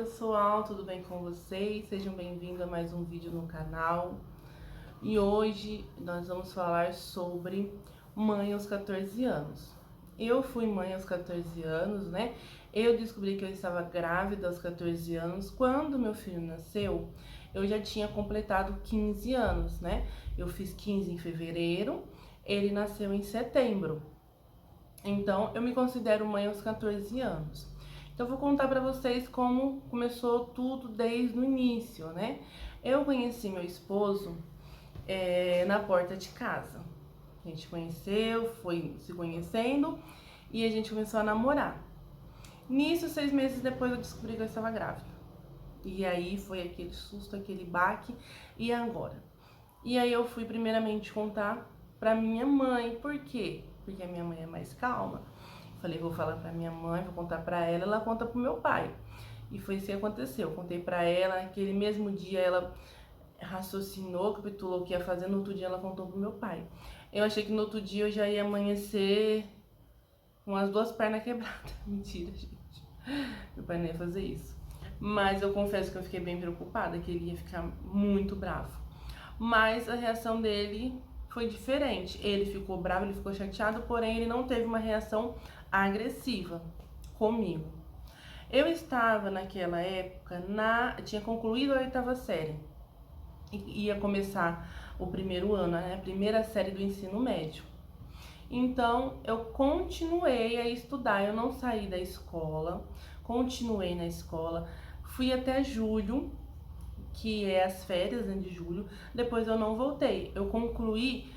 pessoal, tudo bem com vocês? Sejam bem-vindos a mais um vídeo no canal. E hoje nós vamos falar sobre mãe aos 14 anos. Eu fui mãe aos 14 anos, né? Eu descobri que eu estava grávida aos 14 anos. Quando meu filho nasceu, eu já tinha completado 15 anos, né? Eu fiz 15 em fevereiro, ele nasceu em setembro. Então, eu me considero mãe aos 14 anos. Então, eu vou contar pra vocês como começou tudo desde o início, né? Eu conheci meu esposo na porta de casa. A gente conheceu, foi se conhecendo e a gente começou a namorar. Nisso, 6 meses depois, eu descobri que eu estava grávida. E aí foi aquele susto, aquele baque, e agora? E aí eu fui primeiramente contar pra minha mãe. Por quê? Porque a minha mãe é mais calma. Falei, vou falar pra minha mãe, vou contar pra ela conta pro meu pai. E foi isso que aconteceu. Eu contei pra ela, naquele mesmo dia ela raciocinou, capitulou o que ia fazer, no outro dia ela contou pro meu pai. Eu achei que no outro dia eu já ia amanhecer com as duas pernas quebradas. Mentira, gente. Meu pai não ia fazer isso. Mas eu confesso que eu fiquei bem preocupada, que ele ia ficar muito bravo. Mas a reação dele foi diferente. Ele ficou bravo, ele ficou chateado, porém ele não teve uma reação agressiva comigo. Eu estava naquela época, tinha concluído a 8ª série. Ia começar o primeiro ano, né? A primeira série do ensino médio. Então eu continuei a estudar, eu não saí da escola, continuei na escola, fui até julho, que é as férias, né, de julho. Depois eu não voltei. Eu concluí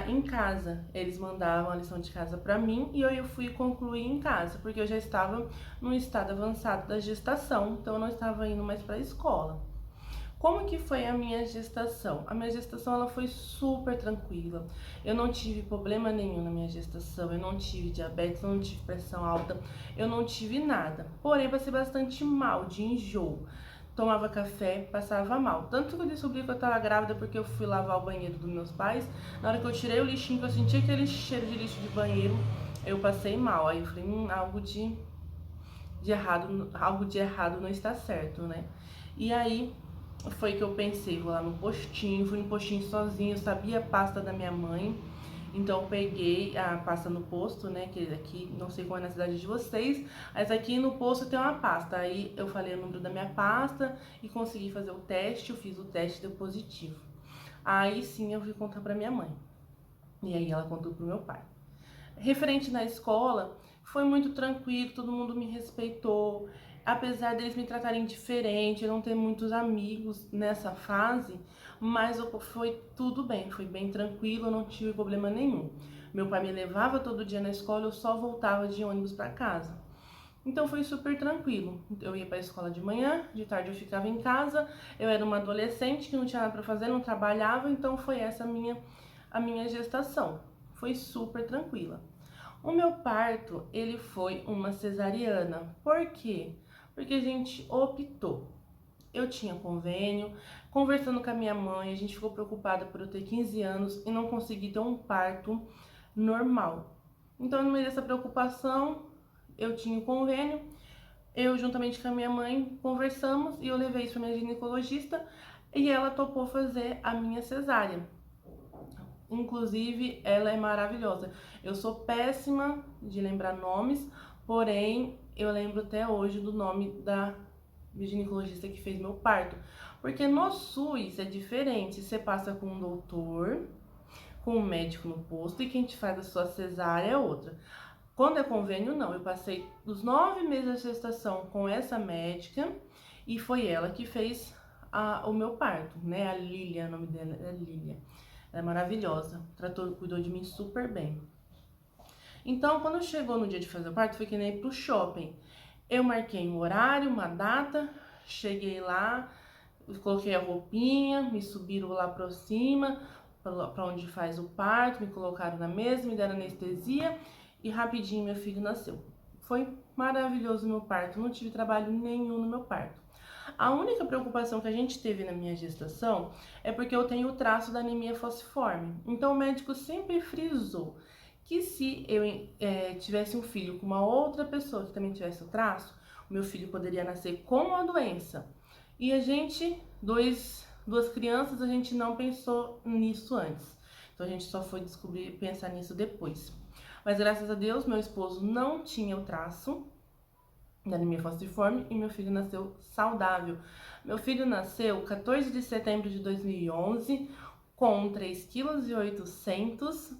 em casa. Eles mandavam a lição de casa pra mim e eu fui concluir em casa, porque eu já estava num estado avançado da gestação, então eu não estava indo mais pra escola. Como que foi a minha gestação? A minha gestação ela foi super tranquila. Eu não tive problema nenhum na minha gestação. Eu não tive diabetes, eu não tive pressão alta, eu não tive nada. Porém, passei bastante mal de enjoo. Tomava café, passava mal. Tanto que eu descobri que eu tava grávida porque eu fui lavar o banheiro dos meus pais. Na hora que eu tirei o lixinho, que eu senti aquele cheiro de lixo de banheiro, eu passei mal. Aí eu falei, algo de errado não está certo, né? E aí foi que eu pensei, vou lá no postinho, fui no postinho sozinha, eu sabia a pasta da minha mãe. Então eu peguei a pasta no posto, né, que aqui, não sei qual é na cidade de vocês, mas aqui no posto tem uma pasta. Aí eu falei o número da minha pasta e consegui fazer o teste, eu fiz o teste e deu positivo. Aí sim eu fui contar pra minha mãe. E aí ela contou pro meu pai. Referente na escola, foi muito tranquilo, todo mundo me respeitou. Apesar deles me tratarem diferente, eu não ter muitos amigos nessa fase, mas foi tudo bem, foi bem tranquilo, eu não tive problema nenhum. Meu pai me levava todo dia na escola, eu só voltava de ônibus para casa. Então foi super tranquilo. Eu ia para a escola de manhã, de tarde eu ficava em casa. Eu era uma adolescente que não tinha nada para fazer, não trabalhava, então foi essa a minha gestação. Foi super tranquila. O meu parto, ele foi uma cesariana. Por quê? Porque a gente optou. Eu tinha convênio, conversando com a minha mãe, a gente ficou preocupada por eu ter 15 anos e não conseguir ter um parto normal. Então, no meio dessa preocupação, eu tinha o convênio, eu juntamente com a minha mãe conversamos e eu levei isso para minha ginecologista e ela topou fazer a minha cesárea. Inclusive, ela é maravilhosa. Eu sou péssima de lembrar nomes, porém, eu lembro até hoje do nome da ginecologista que fez meu parto. Porque no SUS é diferente, você passa com um doutor, com um médico no posto, e quem te faz a sua cesárea é outra. Quando é convênio, não. Eu passei os 9 meses da gestação com essa médica, e foi ela que fez o meu parto, né? A Lília, o nome dela é Lília. Ela é maravilhosa, cuidou de mim super bem. Então, quando chegou no dia de fazer o parto, foi que nem ir pro shopping. Eu marquei um horário, uma data, cheguei lá, coloquei a roupinha, me subiram lá pra cima, pra onde faz o parto, me colocaram na mesa, me deram anestesia e rapidinho meu filho nasceu. Foi maravilhoso o meu parto, não tive trabalho nenhum no meu parto. A única preocupação que a gente teve na minha gestação é porque eu tenho o traço da anemia falciforme. Então o médico sempre frisou que se eu tivesse um filho com uma outra pessoa que também tivesse o traço, meu filho poderia nascer com a doença. E a gente, duas crianças, a gente não pensou nisso antes. Então a gente só foi pensar nisso depois. Mas graças a Deus, meu esposo não tinha o traço da anemia falciforme e meu filho nasceu saudável. Meu filho nasceu 14 de setembro de 2011 com 3,8 kg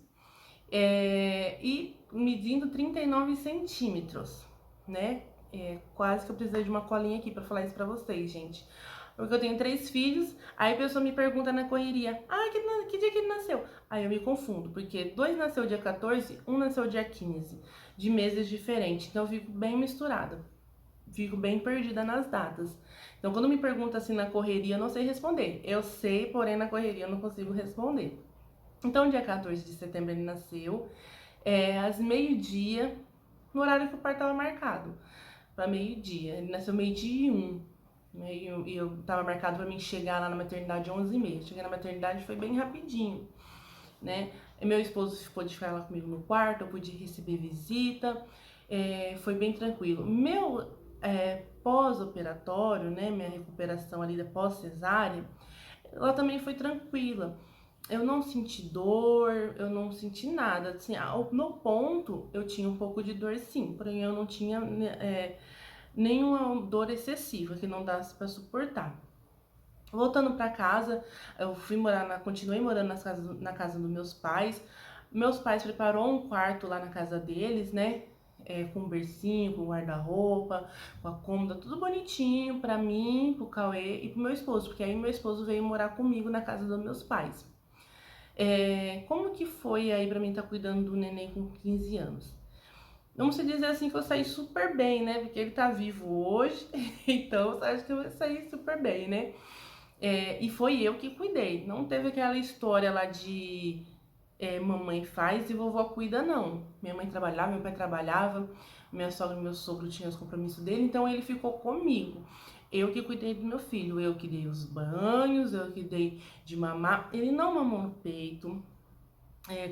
e medindo 39 centímetros, né? Quase que eu precisei de uma colinha aqui pra falar isso pra vocês, gente. Porque eu tenho 3 filhos, aí a pessoa me pergunta na correria, que dia que ele nasceu? Aí eu me confundo, porque 2 nasceu dia 14, um nasceu dia 15, de meses diferentes, então eu fico bem misturada, fico bem perdida nas datas. Então quando me pergunta assim na correria, eu não sei responder. Eu sei, porém na correria eu não consigo responder. Então dia 14 de setembro ele nasceu, às meio-dia, no horário que o parto estava marcado, para meio-dia. Ele nasceu meio-dia e 1. E eu tava marcado para mim chegar lá na maternidade 11h30. Cheguei na maternidade, foi bem rapidinho, né? Meu esposo pôde ficar lá comigo no quarto, eu pude receber visita, foi bem tranquilo. Meu pós-operatório, né? Minha recuperação ali da pós-cesárea, ela também foi tranquila. Eu não senti dor, eu não senti nada. Assim, no ponto, eu tinha um pouco de dor sim, porém eu não tinha nenhuma dor excessiva que não desse para suportar. Voltando para casa, eu continuei morando na casa dos meus pais. Meus pais prepararam um quarto lá na casa deles, né? Com um bercinho, com guarda-roupa, com a cômoda, tudo bonitinho pra mim, pro Cauê e pro meu esposo, porque aí meu esposo veio morar comigo na casa dos meus pais. Como que foi aí pra mim estar cuidando do neném com 15 anos? Vamos dizer assim que eu saí super bem, né? Porque ele tá vivo hoje, então eu acho que eu vou sair super bem, né? E foi eu que cuidei. Não teve aquela história lá de mamãe faz e vovó cuida, não. Minha mãe trabalhava, meu pai trabalhava, minha sogra e meu sogro tinham os compromissos dele, então ele ficou comigo. Eu que cuidei do meu filho, eu que dei os banhos, eu que dei de mamar. Ele não mamou no peito.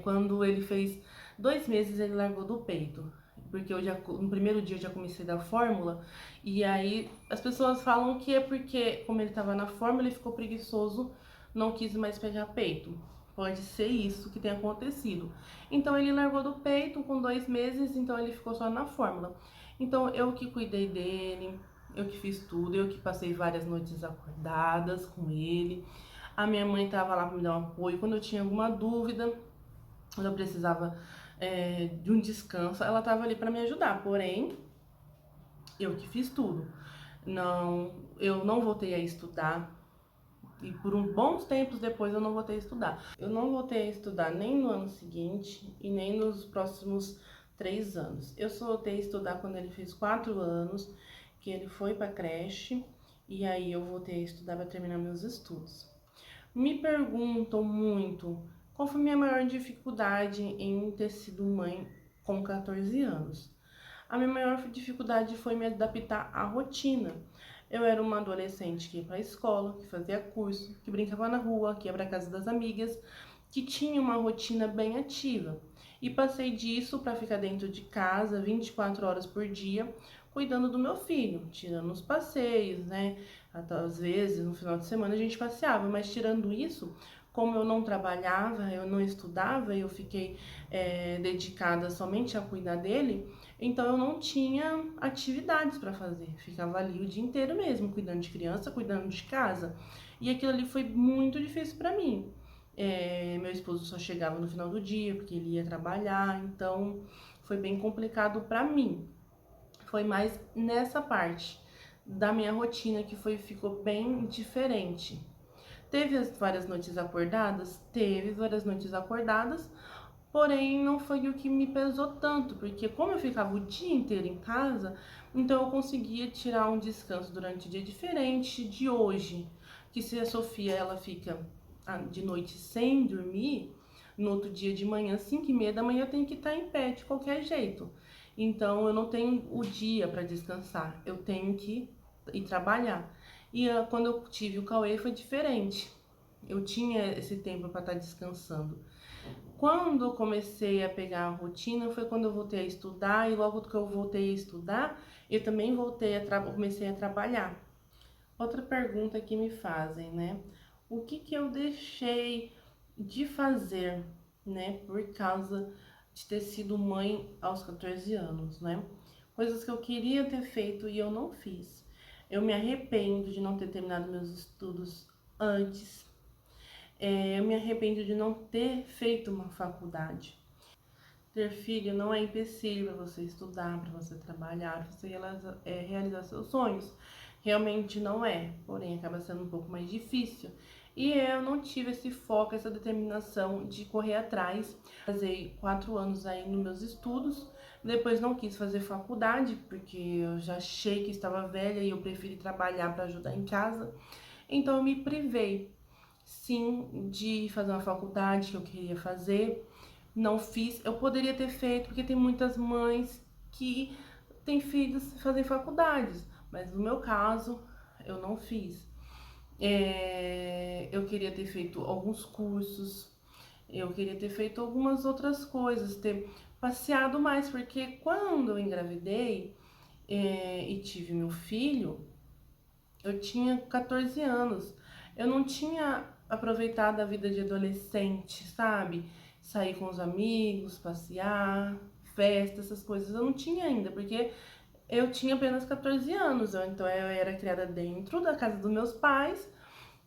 Quando ele fez 2 meses, ele largou do peito. Porque no primeiro dia eu já comecei a dar fórmula. E aí as pessoas falam que é porque, como ele estava na fórmula, ele ficou preguiçoso, não quis mais pegar peito. Pode ser isso que tenha acontecido. Então ele largou do peito com 2 meses, então ele ficou só na fórmula. Então eu que cuidei dele, eu que fiz tudo, eu que passei várias noites acordadas com ele. A minha mãe estava lá para me dar um apoio quando eu tinha alguma dúvida, quando eu precisava de um descanso, ela estava ali para me ajudar. Porém, eu que fiz tudo. Eu não voltei a estudar. E por bons tempos depois eu não voltei a estudar. Eu não voltei a estudar nem no ano seguinte e nem nos próximos 3 anos. Eu só voltei a estudar quando ele fez 4 anos, que ele foi para creche, e aí eu voltei a estudar para terminar meus estudos. Me perguntam muito qual foi a minha maior dificuldade em ter sido mãe com 14 anos. A minha maior dificuldade foi me adaptar à rotina. Eu era uma adolescente que ia para a escola, que fazia curso, que brincava na rua, que ia para casa das amigas, que tinha uma rotina bem ativa. E passei disso para ficar dentro de casa 24 horas por dia, cuidando do meu filho, tirando os passeios, né? Às vezes, no final de semana a gente passeava, mas tirando isso, como eu não trabalhava, eu não estudava, eu fiquei dedicada somente a cuidar dele, então eu não tinha atividades para fazer. Ficava ali o dia inteiro mesmo, cuidando de criança, cuidando de casa. E aquilo ali foi muito difícil para mim. Meu esposo só chegava no final do dia, porque ele ia trabalhar, então foi bem complicado para mim. Foi mais nessa parte da minha rotina que ficou bem diferente. Teve várias noites acordadas? Teve várias noites acordadas, porém não foi o que me pesou tanto, porque como eu ficava o dia inteiro em casa, então eu conseguia tirar um descanso durante o dia diferente de hoje, que se a Sofia ela fica de noite sem dormir, no outro dia de manhã, 5h30 da manhã, eu tenho que estar em pé de qualquer jeito. Então eu não tenho o dia para descansar, eu tenho que ir trabalhar. E quando eu tive o Cauê foi diferente. Eu tinha esse tempo para estar descansando. Quando eu comecei a pegar a rotina foi quando eu voltei a estudar, e logo que eu voltei a estudar, eu também comecei a trabalhar. Outra pergunta que me fazem, né? O que que eu deixei de fazer, né, por causa de ter sido mãe aos 14 anos, né? Coisas que eu queria ter feito e eu não fiz. Eu me arrependo de não ter terminado meus estudos antes. Eu me arrependo de não ter feito uma faculdade. Ter filho não é empecilho para você estudar, para você trabalhar, para você realizar seus sonhos. Realmente não é, porém acaba sendo um pouco mais difícil. E eu não tive esse foco, essa determinação de correr atrás. Passei 4 anos aí nos meus estudos, depois não quis fazer faculdade, porque eu já achei que estava velha e eu preferi trabalhar para ajudar em casa. Então eu me privei, sim, de fazer uma faculdade que eu queria fazer. Não fiz, eu poderia ter feito, porque tem muitas mães que têm filhos e fazem faculdades, mas no meu caso, eu não fiz. Eu queria ter feito alguns cursos, eu queria ter feito algumas outras coisas, ter passeado mais, porque quando eu engravidei, e tive meu filho, eu tinha 14 anos. Eu não tinha aproveitado a vida de adolescente, sabe? Sair com os amigos, passear, festa, essas coisas. Eu não tinha ainda, porque eu tinha apenas 14 anos. Então eu era criada dentro da casa dos meus pais.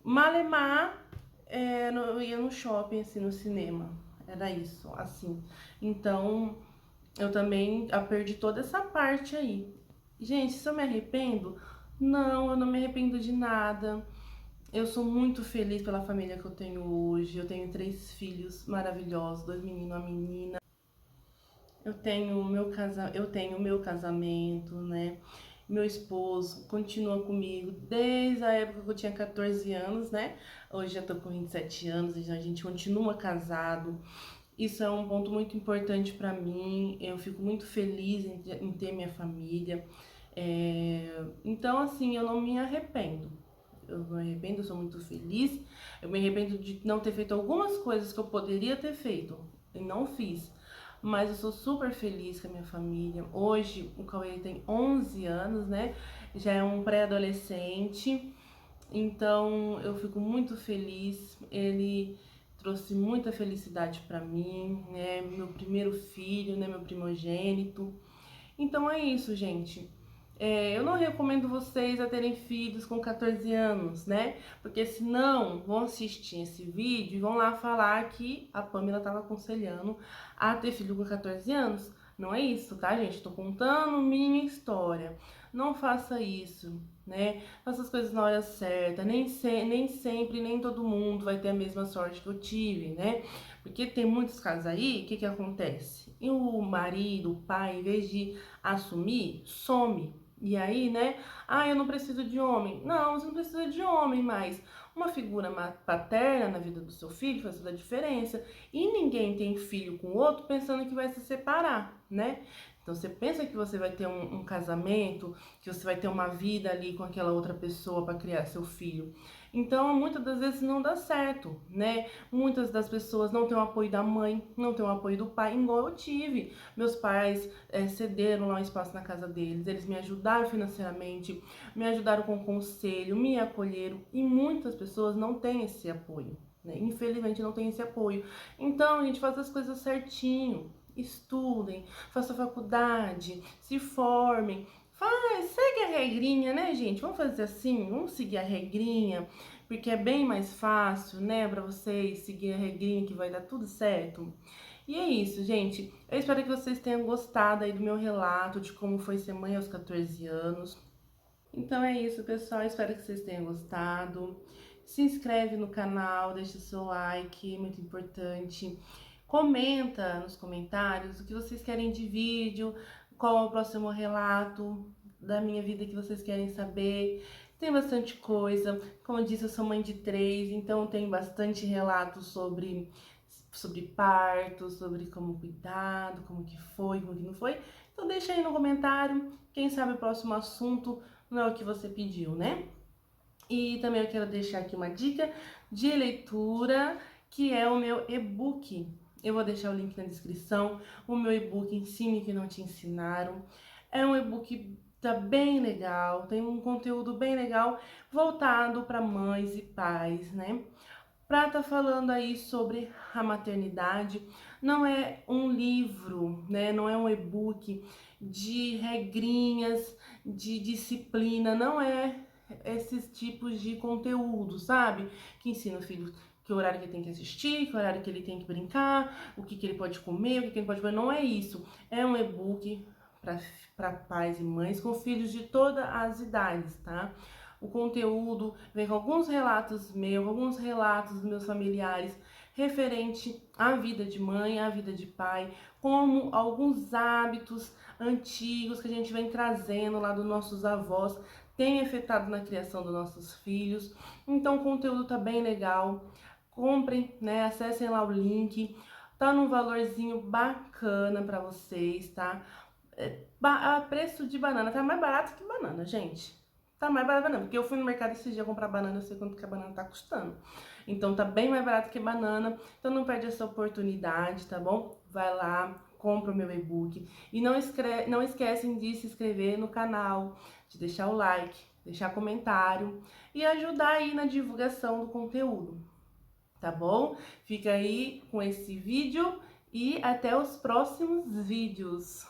Malemar, eu ia no shopping, assim, no cinema. Era isso, assim. Então eu também perdi toda essa parte aí. Gente, se eu me arrependo? Não, eu não me arrependo de nada. Eu sou muito feliz pela família que eu tenho hoje. Eu tenho 3 filhos maravilhosos, 2 meninos, uma menina. Eu tenho o meu casamento, né? Meu esposo continua comigo desde a época que eu tinha 14 anos, né? Hoje já tô com 27 anos, e a gente continua casado. Isso é um ponto muito importante para mim. Eu fico muito feliz em ter minha família. Então, assim, eu não me arrependo. Eu não me arrependo, eu sou muito feliz. Eu me arrependo de não ter feito algumas coisas que eu poderia ter feito e não fiz. Mas eu sou super feliz com a minha família. Hoje o Cauê tem 11 anos, né? Já é um pré-adolescente. Então eu fico muito feliz. Ele trouxe muita felicidade para mim, né? Meu primeiro filho, né? Meu primogênito. Então é isso, gente. Eu não recomendo vocês a terem filhos com 14 anos, né? Porque senão vão assistir esse vídeo e vão lá falar que a Pamela estava aconselhando a ter filho com 14 anos. Não é isso, tá, gente? Tô contando minha história. Não faça isso, né? Faça as coisas na hora certa. Nem sempre, nem todo mundo vai ter a mesma sorte que eu tive, né? Porque tem muitos casos aí, o que que acontece? E o marido, o pai, em vez de assumir, some. E aí, né? Ah, eu não preciso de homem. Não, você não precisa de homem, mas uma figura paterna na vida do seu filho faz toda a diferença. E ninguém tem filho com o outro pensando que vai se separar, né? Então você pensa que você vai ter um casamento, que você vai ter uma vida ali com aquela outra pessoa para criar seu filho. Então, muitas das vezes não dá certo, né? Muitas das pessoas não têm o apoio da mãe, não têm o apoio do pai, igual eu tive. Meus pais cederam lá um espaço na casa deles, eles me ajudaram financeiramente, me ajudaram com conselho, me acolheram, e muitas pessoas não têm esse apoio, né? Infelizmente não tem esse apoio. Então, a gente faz as coisas certinho, estudem, façam faculdade, se formem, segue a regrinha, né, gente? Vamos fazer assim, vamos seguir a regrinha, porque é bem mais fácil, né, pra vocês seguir a regrinha que vai dar tudo certo. E é isso, gente. Eu espero que vocês tenham gostado aí do meu relato de como foi ser mãe aos 14 anos. Então é isso, pessoal. Espero que vocês tenham gostado. Se inscreve no canal, deixa o seu like, muito importante. Comenta nos comentários o que vocês querem de vídeo, qual é o próximo relato da minha vida que vocês querem saber. Tem bastante coisa. Como eu disse, eu sou mãe de 3, então tem bastante relatos sobre parto, sobre como cuidado, como que foi, como que não foi. Então deixa aí no comentário. Quem sabe o próximo assunto não é o que você pediu, né? E também eu quero deixar aqui uma dica de leitura, que é o meu e-book, eu vou deixar o link na descrição, o meu e-book Ensine que não te ensinaram. É um e-book tá bem legal, tem um conteúdo bem legal voltado para mães e pais, né? Pra tá falando aí sobre a maternidade. Não é um livro, né? Não é um e-book de regrinhas, de disciplina, não é esses tipos de conteúdo, sabe? Que ensina o filho que horário que ele tem que assistir, que horário que ele tem que brincar, o que que ele pode comer, o que que ele pode comer. Não é isso. É um e-book para pais e mães com filhos de todas as idades, tá? O conteúdo vem com alguns relatos meus, alguns relatos dos meus familiares referente à vida de mãe, à vida de pai, como alguns hábitos antigos que a gente vem trazendo lá dos nossos avós tem afetado na criação dos nossos filhos. Então o conteúdo tá bem legal. Comprem, né? Acessem lá o link. Tá num valorzinho bacana para vocês, tá? Preço de banana, tá mais barato que banana, gente. Tá mais barato não, porque eu fui no mercado esse dia comprar banana, eu sei quanto que a banana tá custando. Então tá bem mais barato que banana, então não perde essa oportunidade, tá bom? Vai lá, compra o meu e-book. E não esquecem de se inscrever no canal, de deixar o like, deixar comentário e ajudar aí na divulgação do conteúdo, tá bom? Fica aí com esse vídeo e até os próximos vídeos.